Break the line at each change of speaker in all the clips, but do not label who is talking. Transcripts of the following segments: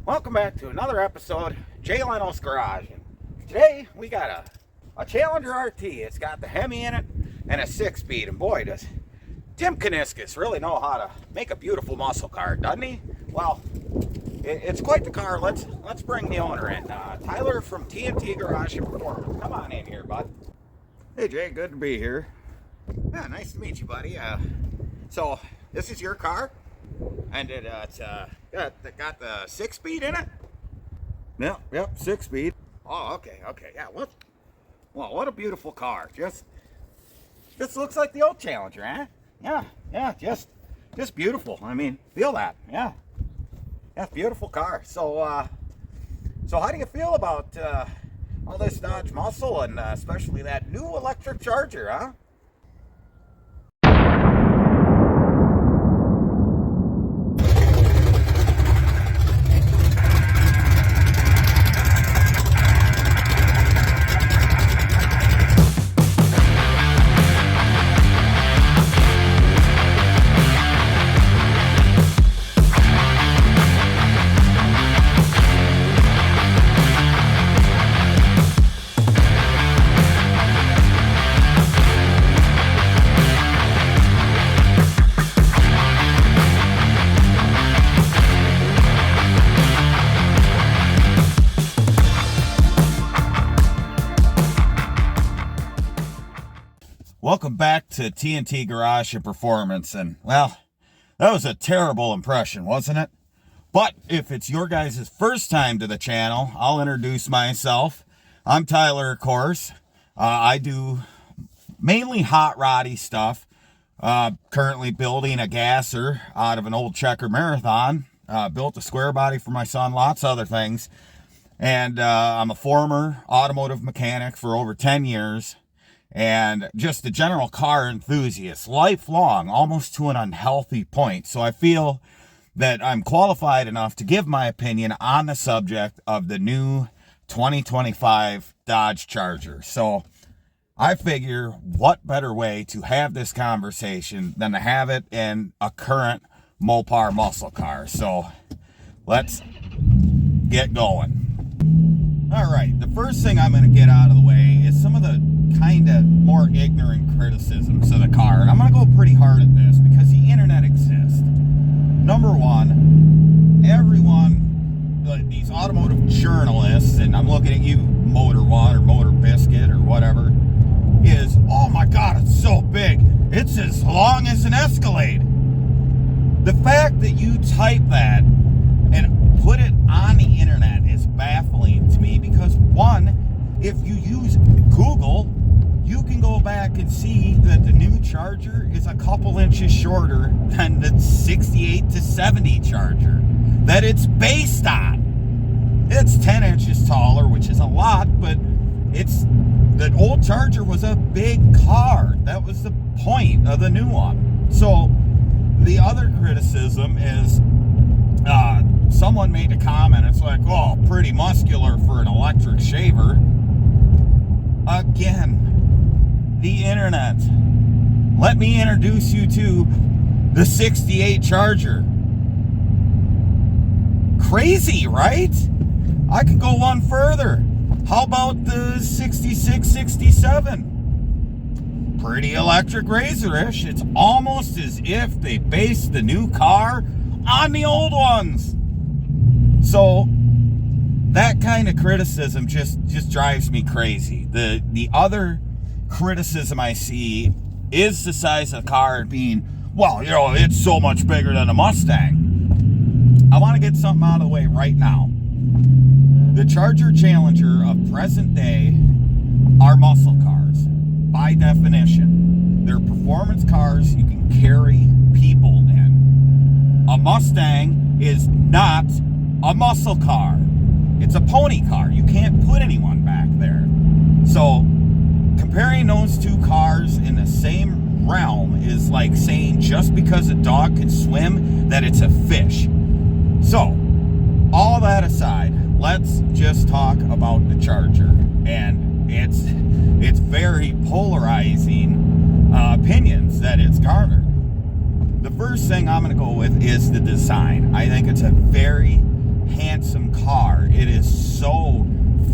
Welcome back to another episode of Jay Leno's Garage. And today we got a Challenger RT. It's got the Hemi in it and a 6-speed. And boy, does Tim Kuniskis really know how to make a beautiful muscle car, doesn't he? Well, it's quite the car. Let's bring the owner in. Tyler from T.N.T. Garage and Performance. Come on in here, bud. Hey, Jay, good to be here. Yeah, nice to meet you, buddy. So this is your car, and it's got the 6-speed in it. Yep, 6-speed. Oh, okay, yeah. What a beautiful car. Just looks like the old Challenger, huh? Yeah, just beautiful. I mean, feel that, yeah, beautiful car. So how do you feel about all this Dodge muscle and especially that new electric Charger, huh? Welcome back to T.N.T. Garage and Performance, and well, that was a terrible impression, wasn't it? But if it's your guys' first time to the channel, I'll introduce myself. I'm Tyler, of course. I do mainly hot roddy stuff. Currently building a gasser out of an old Checker Marathon. Built a square body for my son, lots of other things. And I'm a former automotive mechanic for over 10 years. And just a general car enthusiast, lifelong, almost to an unhealthy point. So I feel that I'm qualified enough to give my opinion on the subject of the new 2025 Dodge Charger. So I figure what better way to have this conversation than to have it in a current Mopar muscle car. So let's get going. All right, the first thing I'm going to get out of the way is some of the kind of more ignorant criticisms of the car. And I'm going to go pretty hard at this because the internet exists. Number one, everyone, these automotive journalists, and I'm looking at you, Motor One or Motor Biscuit or whatever, is, oh my God, it's so big. It's as long as an Escalade. The fact that you type that and put it on the internet is baffling to me because, one, if you use Google, you can go back and see that the new Charger is a couple inches shorter than the 68 to 70 Charger that it's based on. It's 10 inches taller, which is a lot, but the old Charger was a big car. That was the point of the new one. So the other criticism is someone made a comment. It's like, oh, pretty muscular for an electric shaver. Again, the internet. Let me introduce you to the 68 Charger. Crazy, right? I could go one further. How about the 66, 67? Pretty electric razor-ish. It's almost as if they based the new car on the old ones. So that kind of criticism just drives me crazy. The other criticism I see is the size of the car being, well, you know, it's so much bigger than a Mustang. I want to get something out of the way right now. The Charger Challenger of present day are muscle cars by definition. They're performance cars you can carry people in. A Mustang is not a muscle car. It's a pony car. You can't put anyone back there. So comparing those two cars in the same realm is like saying just because a dog can swim that it's a fish. So all that aside, let's just talk about the Charger. And it's very polarizing opinions that it's garnered. The first thing I'm going to go with is the design. I think it's a very handsome car. It is so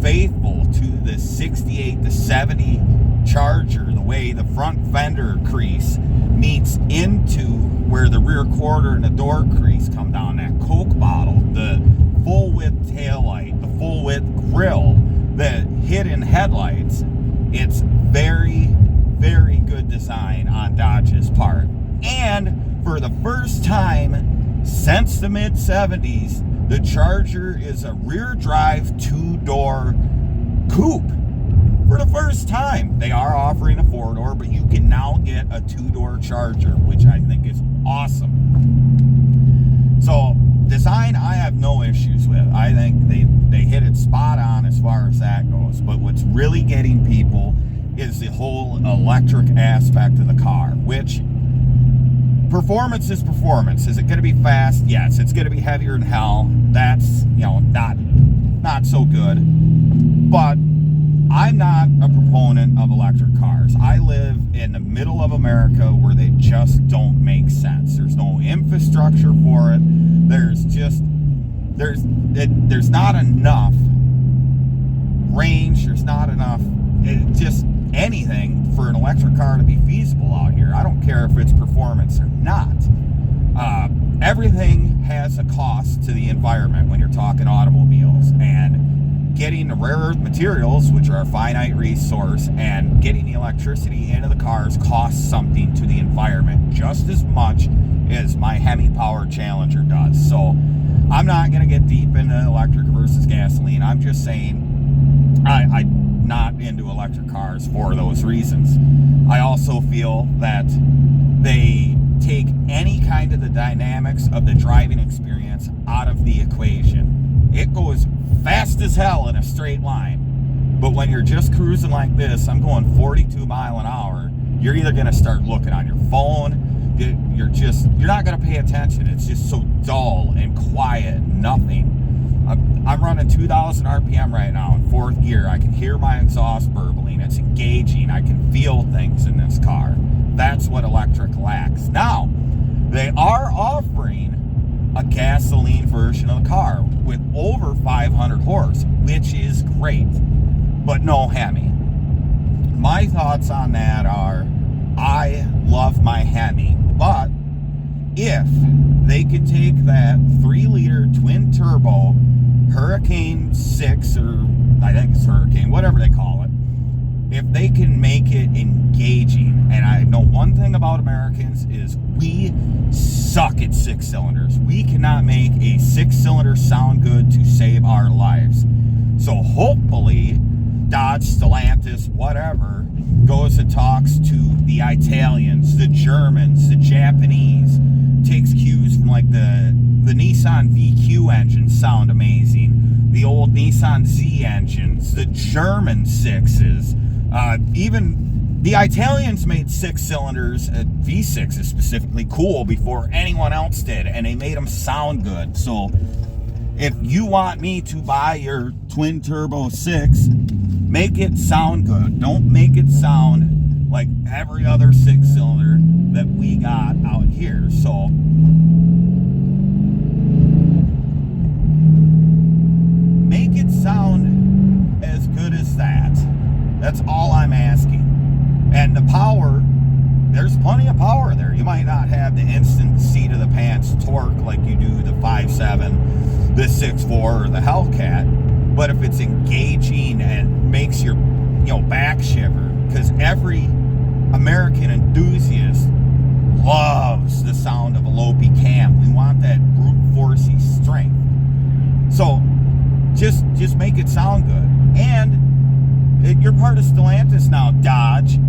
faithful to the 68 to 70 Charger, the way the front fender crease meets into where the rear quarter and the door crease come down, that Coke bottle, the full width taillight, the full width grille, the hidden headlights. It's very, very good design on Dodge's part. And for the first time since the mid 70s, the Charger is a rear drive 2-door coupe. For the first time, they are offering a 4-door, but you can now get a 2-door Charger, which I think is awesome. So design, I have no issues with. I think they hit it spot on as far as that goes. But what's really getting people is the whole electric aspect of the car, which performance is performance. Is it going to be fast? Yes. It's going to be heavier than hell. That's, not so good. But I'm not a proponent of electric cars. I live in the middle of America where they just don't make sense. There's no infrastructure for it. There's not enough range. There's not enough, just anything for an electric car to be feasible out here. I don't care if it's performance or not. Everything has a cost to the environment when you're talking automobiles, and getting the rare earth materials, which are a finite resource, and getting the electricity into the cars costs something to the environment just as much as my Hemi Power Challenger does. So I'm not going to get deep into electric versus gasoline. I'm just saying I'm not into electric cars for those reasons. I also feel that they take any kind of the dynamics of the driving experience out of the equation. It goes fast as hell in a straight line, but when you're just cruising like this, I'm going 42 mile an hour, you're either going to start looking on your phone, you're not going to pay attention. It's just so dull and quiet, nothing. I'm running 2,000 RPM right now in 4th gear. I can hear my exhaust burbling. It's engaging. I can feel things in this car. That's what electric lacks. Now, they are offering a gasoline version of the car with over 500 horse, which is great, but no Hemi. My thoughts on that are, I love my Hemi, but if they could take that 3-liter twin turbo Hurricane 6, or I think it's Hurricane, whatever they call it, if they can make it engaging, and I know one thing about Americans is we suck at 6 cylinders. We cannot make a 6-cylinder sound good to save our lives. So hopefully Dodge, Stellantis, whatever, goes and talks to the Italians, the Germans, the Japanese, takes cues from like the Nissan VQ engines sound amazing, the old Nissan Z engines, the German 6s, even the Italians made 6 cylinders, V6s specifically, cool before anyone else did, and they made them sound good. So if you want me to buy your twin turbo 6, make it sound good. Don't make it sound like every other 6-cylinder that we got out here. So make it sound as good as that. That's all I'm asking. And the power, there's plenty of power there. You might not have the instant seat of the pants torque like you do the 5.7, the 6.4, or the Hellcat. But if it's engaging and makes your back shiver, because every American enthusiast loves the sound of a low cam. We want that brute forcey strength. So just make it sound good. And you're part of Stellantis now, Dodge.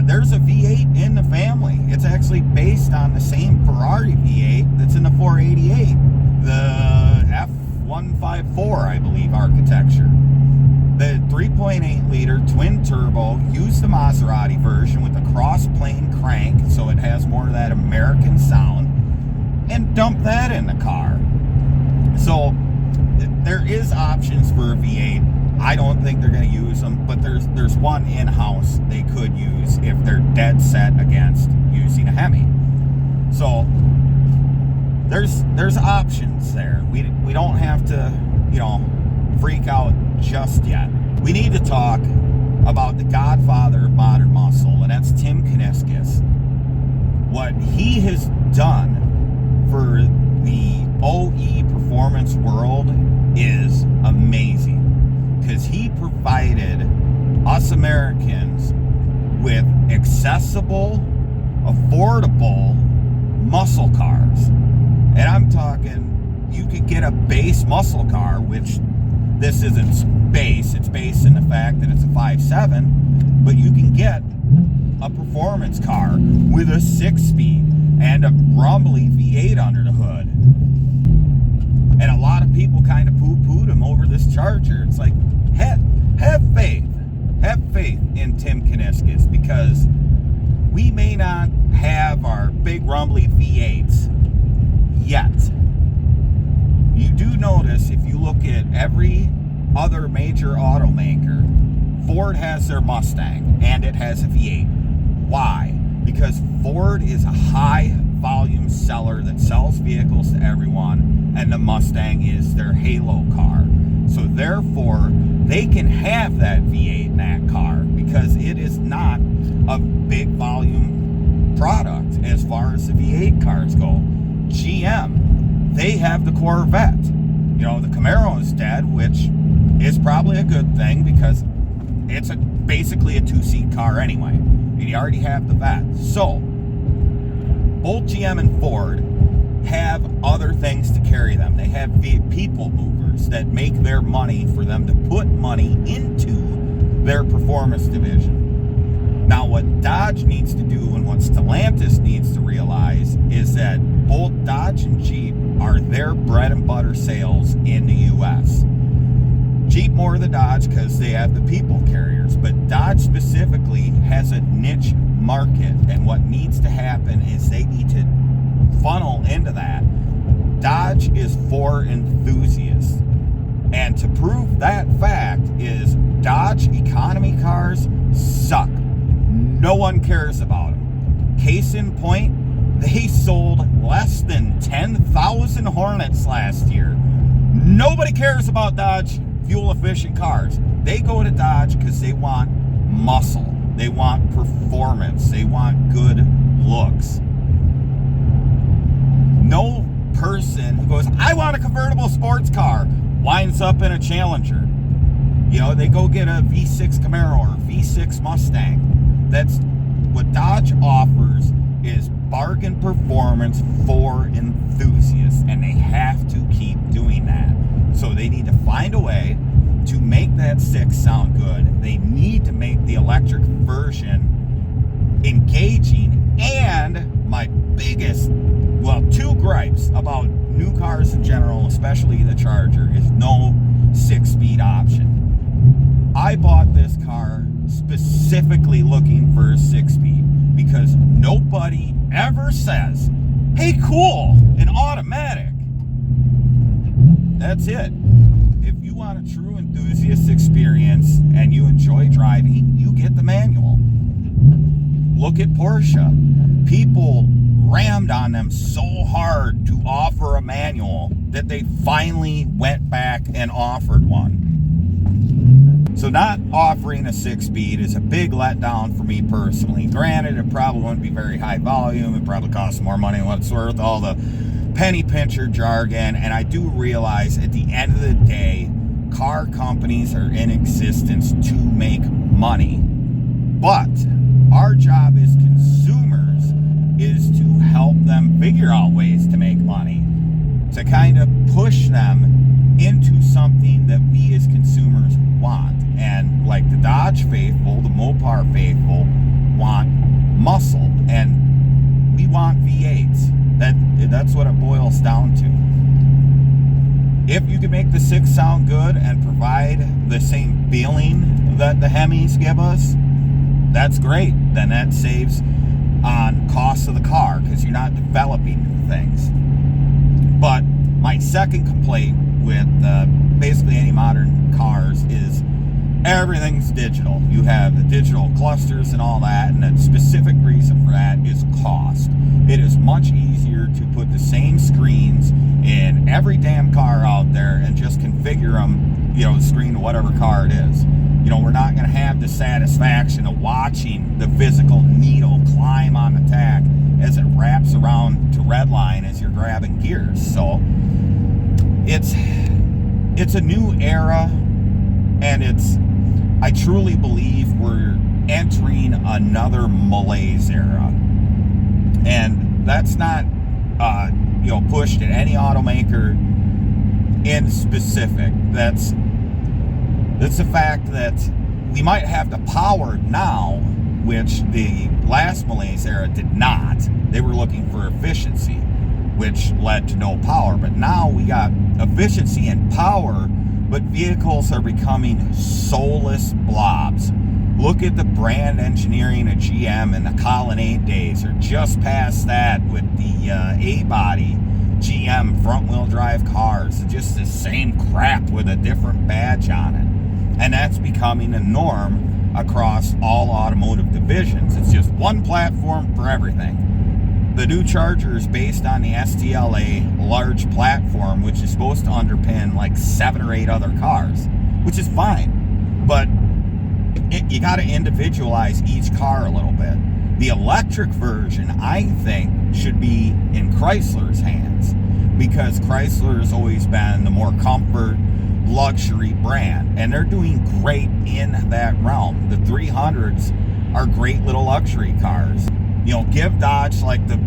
There's a V8 in the family. It's actually based on the same Ferrari V8 that's in the 488, the F154, I believe, architecture. The 3.8 liter twin turbo, use the Maserati version with a cross plane crank, so it has more of that American sound, and dump that in the car. So there is options for a V8. I don't think they're going to use them, but there's one in-house they could use if they're dead set against using a Hemi. So there's options there. We don't have to, freak out just yet. We need to talk about the godfather of modern muscle, and that's Tim Kuniskis. What he has done for the OE performance world is amazing, because he provided us Americans with accessible, affordable muscle cars. And I'm talking, you could get a base muscle car, which this isn't base, it's based in the fact that it's a 5.7, but you can get a performance car with a 6-speed and a rumbly V8 under the hood. And a lot of people kind of poo-pooed him over this Charger. It's like, have faith in Tim Kuniskis, because we may not have our big rumbly V8s yet. You do notice, if you look at every other major automaker, Ford has their Mustang and it has a V8. Why? Because Ford is a high volume seller that sells vehicles to everyone, and the Mustang is their halo car. So therefore, they can have that V8 in that car, because it is not a big volume product as far as the V8 cars go. GM, they have the Corvette. The Camaro is dead, which is probably a good thing, because it's basically a 2-seat car anyway, and you already have the Vette. So both GM and Ford have other things to carry them. They have people movers that make their money for them to put money into their performance division. Now, what Dodge needs to do, and what Stellantis needs to realize, is that both Dodge and Jeep are their bread and butter sales in the U.S. Jeep more than Dodge, because they have the people carriers, but Dodge specifically has a niche market, and what needs to happen is they need to funnel into that. Dodge is for enthusiasts, and to prove that fact is Dodge economy cars suck. No one cares about them. Case in point, they sold less than 10,000 Hornets last year. Nobody cares about Dodge fuel efficient cars. They go to Dodge because they want muscle, they want performance, they want good looks. No person who goes, I want a convertible sports car, winds up in a Challenger. They go get a V6 Camaro or V6 Mustang. That's what Dodge offers, is bargain performance for enthusiasts, and they have to keep doing that. So they need to find a way to make that 6 sound good. They need to make the electric version engaging, and my biggest, 2 gripes about new cars in general, especially the Charger, is no 6-speed option. I bought this car specifically looking for a 6-speed, because nobody ever says, hey, cool, an automatic. That's it. If you want a true enthusiast experience and you enjoy driving, you get the manual. Look at Porsche. People rammed on them so hard to offer a manual that they finally went back and offered one. So not offering a 6-speed is a big letdown for me personally. Granted, it probably wouldn't be very high volume. It probably costs more money than what it's worth. All the penny pincher jargon. And I do realize at the end of the day, car companies are in existence to make money. But our job as consumers is to help them figure out ways to make money, to kind of push them into something that we as consumers want. And like the Dodge faithful, the Mopar faithful want muscle, and we want V8s. That's what it boils down to. If you can make the 6 sound good and provide the same feeling that the Hemis give us, that's great. Then that saves on cost of the car, because you're not developing new things. But my second complaint with basically any modern cars is everything's digital. You have the digital clusters and all that, and the specific reason for that is cost. It is much easier to put the same screen every damn car out there and just configure them, the screen to whatever car it is. We're not going to have the satisfaction of watching the physical needle climb on the tack as it wraps around to redline as you're grabbing gears. So it's a new era, and I truly believe we're entering another malaise era. And that's not pushed at any automaker in specific. That's the fact that we might have the power now, which the last malaise era did not. They were looking for efficiency, which led to no power. But now we got efficiency and power, but vehicles are becoming soulless blobs. Look at the brand engineering of GM in the Colonnade days, or just past that with the A-body GM front-wheel drive cars. It's just the same crap with a different badge on it. And that's becoming a norm across all automotive divisions. It's just one platform for everything. The new Charger is based on the STLA large platform, which is supposed to underpin like 7 or 8 other cars, which is fine. But you got to individualize each car a little bit. The electric version, I think, should be in Chrysler's hands, because Chrysler has always been the more comfort, luxury brand, and they're doing great in that realm. The 300s are great little luxury cars. Give Dodge like the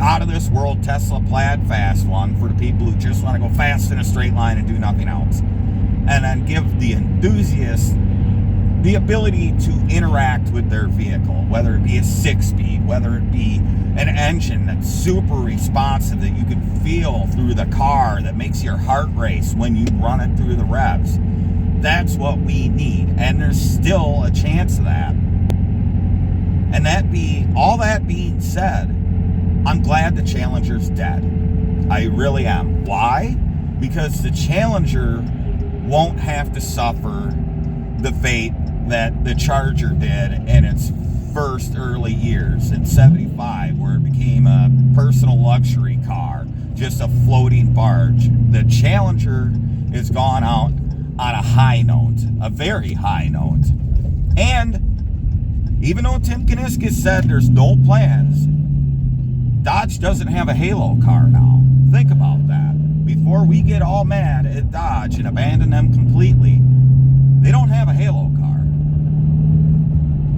out of this world Tesla Plaid Fast one for the people who just want to go fast in a straight line and do nothing else. And then give the enthusiasts the ability to interact with their vehicle, whether it be a 6-speed, whether it be an engine that's super responsive that you can feel through the car, that makes your heart race when you run it through the revs. That's what we need, and there's still a chance of that. And all that being said, I'm glad the Challenger's dead. I really am. Why? Because the Challenger won't have to suffer the fate that the Charger did in its first early years in 75, where it became a personal luxury car, just a floating barge. The Challenger has gone out on a high note, a very high note. And even though Tim Kuniskis said there's no plans, Dodge doesn't have a Halo car now. Think about that. Before we get all mad at Dodge and abandon them completely, they don't have a Halo car.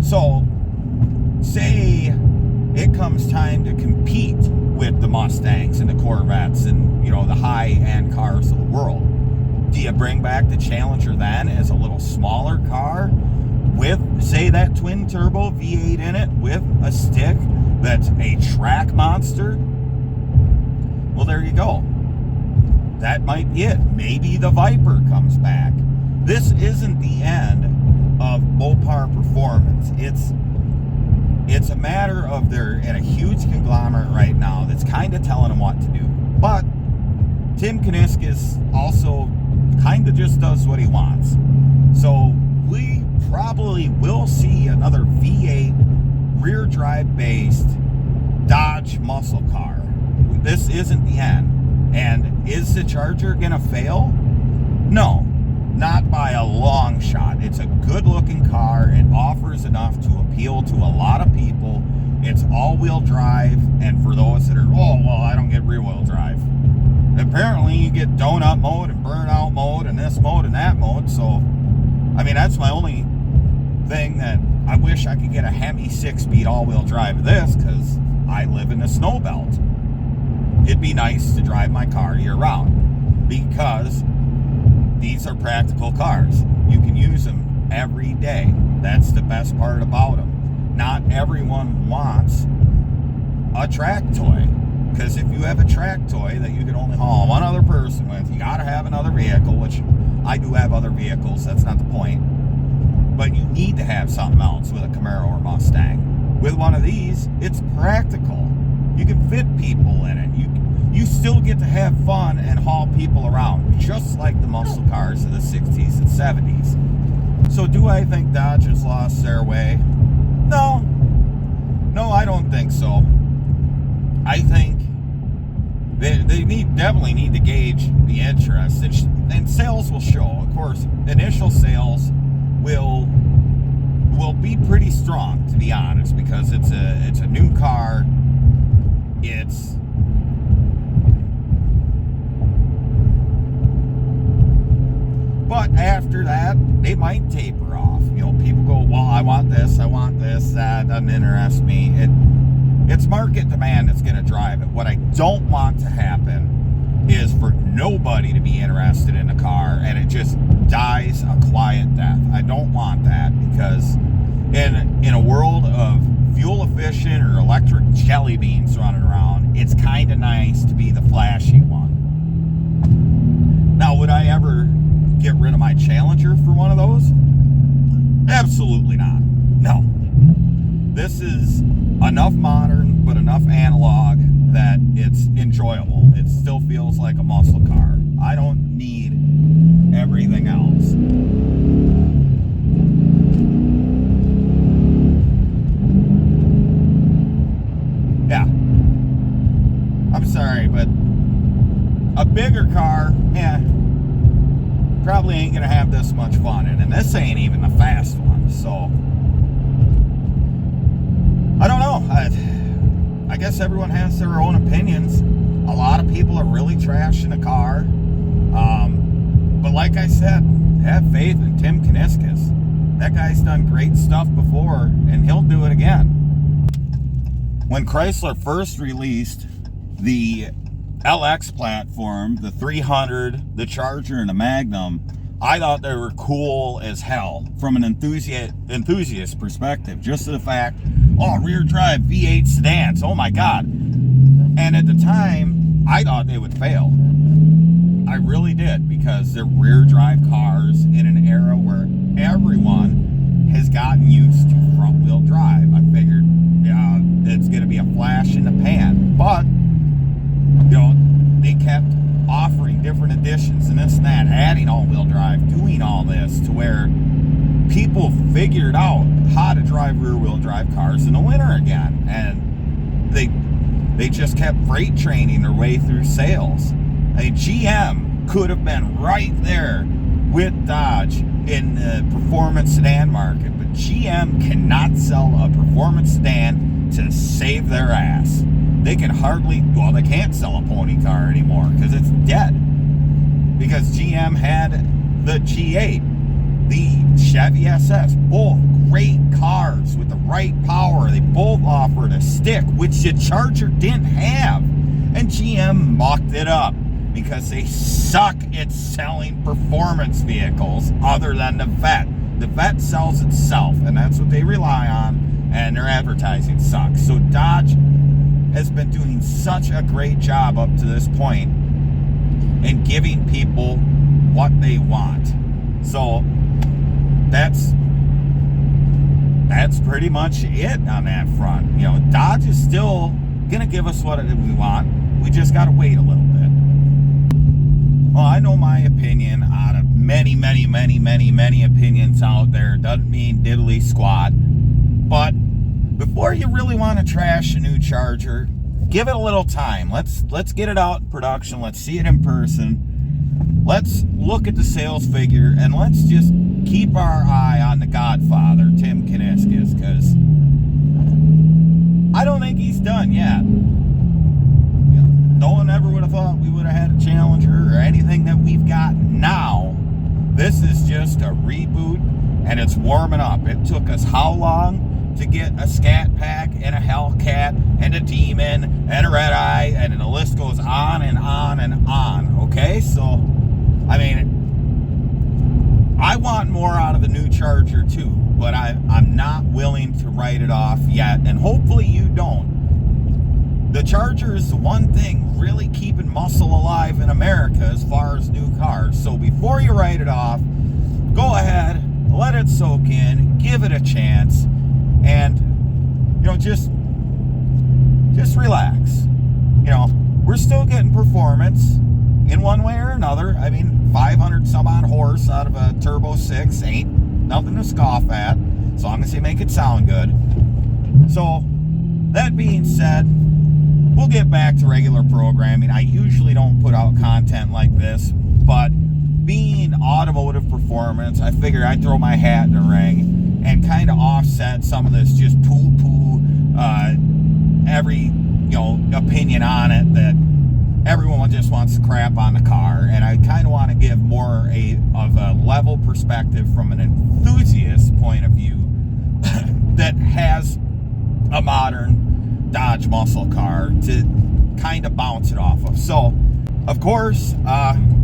So, say it comes time to compete with the Mustangs and the Corvettes and, the high-end cars of the world. Do you bring back the Challenger then as a little smaller car with, say, that twin-turbo V8 in it with a stick that's a track monster? Well, there you go. That might be it. Maybe the Viper comes back. This isn't the end of Mopar Performance. It's a matter of they're in a huge conglomerate right now that's kind of telling them what to do. But Tim Kuniskis also kind of just does what he wants. So we probably will see another V8 rear drive based Dodge muscle car. This isn't the end. And is the Charger gonna fail? No. Not by a long shot. It's a good looking car. It offers enough to appeal to a lot of people. It's all-wheel drive, and for those that are, I don't get rear-wheel drive. Apparently you get donut mode and burnout mode and this mode and that mode. So, that's my only thing that I wish I could get a Hemi 6-speed all-wheel drive of this, because I live in the snow belt. It'd be nice to drive my car year-round, because these are practical cars. You can use them every day. That's the best part about them. Not everyone wants a track toy, because if you have a track toy that you can only haul one other person with, you got to have another vehicle, which I do have other vehicles. That's not the point. But you need to have something else with a Camaro or Mustang. With one of these, it's practical. You can fit people in it. You still get to have fun and haul people around, just like the muscle cars of the 60s and 70s. So do I think Dodge has lost their way? No, I don't think so. I think definitely need to gauge the interest, and sales will show. Of course, initial sales will be pretty strong, to be honest, because it's a new car. But after that, they might taper off. People go, well, I want this, that doesn't interest me. It's market demand that's going to drive it. What I don't want to happen is for nobody to be interested in a car and it just dies a quiet death. I don't want that, because in a world of fuel efficient or electric jelly beans running around, it's kind of nice to be the flashy one. Now, would I ever get rid of my Challenger for one of those? Absolutely not. No. This is enough modern but enough analog that it's enjoyable. It still feels like a muscle car. I don't need everything else. Yeah. I'm sorry, but a bigger car, probably ain't gonna have this much fun in, and this ain't even the fast one. So I don't know. I guess everyone has their own opinions. A lot of people are really trashing the car, but like I said, have faith in Tim Kuniskis. That guy's done great stuff before, and he'll do it again. When Chrysler first released the LX platform, the 300, the Charger, and the Magnum, I thought they were cool as hell from an enthusiast perspective. Just the fact, rear drive V8 sedans, oh my god. And at the time, I thought they would fail. I really did, because they're rear drive cars in an era where everyone has gotten used to front wheel drive. I figured, it's going to be a flash in the pan. But they kept offering different additions and this and that, adding all-wheel drive, doing all this to where people figured out how to drive rear-wheel drive cars in the winter again. And they just kept freight training their way through sales. GM could have been right there with Dodge in the performance sedan market, but GM cannot sell a performance sedan to save their ass. They can they can't sell a pony car anymore because it's dead. Because GM had the G8, the Chevy SS, both great cars with the right power. They both offered a stick, which the Charger didn't have. And GM mucked it up because they suck at selling performance vehicles other than the Vet. The Vet sells itself, and that's what they rely on, and their advertising sucks. So Dodge has been doing such a great job up to this point in giving people what they want. So that's pretty much it on that front. Dodge is still gonna give us what we want. We just gotta wait a little bit. Well, I know my opinion out of many opinions out there. Doesn't mean diddly squat. But before you really want to trash a new Charger, give it a little time. Let's get it out in production. Let's see it in person. Let's look at the sales figure, and let's just keep our eye on the Godfather, Tim Kuniskis, because I don't think he's done yet. No one ever would have thought we would have had a Challenger or anything that we've got now. This is just a reboot, and it's warming up. It took us how long to get a Scat Pack and a Hellcat and a Demon and a Red Eye, and the list goes on and on and on. Okay, so I want more out of the new Charger too, but I'm not willing to write it off yet, and hopefully you don't. The Charger is the one thing really keeping muscle alive in America as far as new cars. So before you write it off, go ahead, let it soak in, give it a chance, and just relax. We're still getting performance in one way or another. 500 some odd horse out of a Turbo 6 ain't nothing to scoff at, as long as they make it sound good. So that being said, we'll get back to regular programming. I usually don't put out content like this, but being automotive performance, I figure I'd throw my hat in the ring and kind of offset some of this just poo-poo, every, opinion on it that everyone just wants to crap on the car. And I kind of want to give more of a level perspective from an enthusiast point of view that has a modern Dodge muscle car to kind of bounce it off of. So, of course,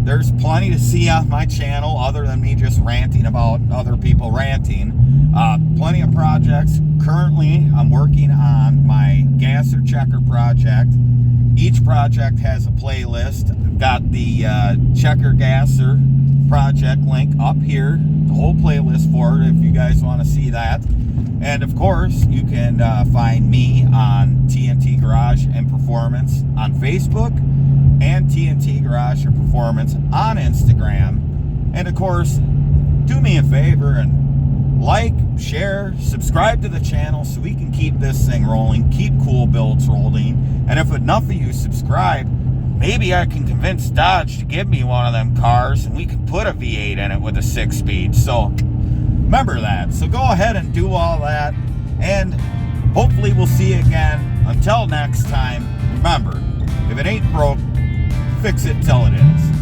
there's plenty to see on my channel other than me just ranting about other people ranting. Plenty of projects. Currently, I'm working on my gasser checker project. Each project has a playlist. I've got the checker gasser project link up here, the whole playlist for it if you guys want to see that. And of course, you can find me on T.N.T. Garage and Performance on Facebook and T.N.T. Garage and Performance on Instagram. And of course, do me a favor and like, share, subscribe to the channel so we can keep this thing rolling, keep cool builds rolling. And if enough of you subscribe, maybe I can convince Dodge to give me one of them cars and we can put a V8 in it with a 6-speed. So remember that. So go ahead and do all that. And hopefully we'll see you again. Until next time, remember, if it ain't broke, fix it till it is.